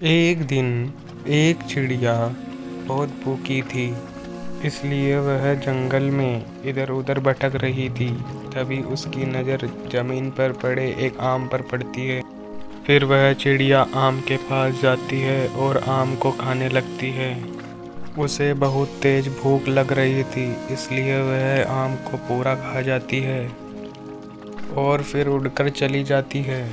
एक दिन एक चिड़िया बहुत भूखी थी, इसलिए वह जंगल में इधर उधर भटक रही थी। तभी उसकी नज़र जमीन पर पड़े एक आम पर पड़ती है। फिर वह चिड़िया आम के पास जाती है और आम को खाने लगती है। उसे बहुत तेज भूख लग रही थी, इसलिए वह आम को पूरा खा जाती है और फिर उड़कर चली जाती है।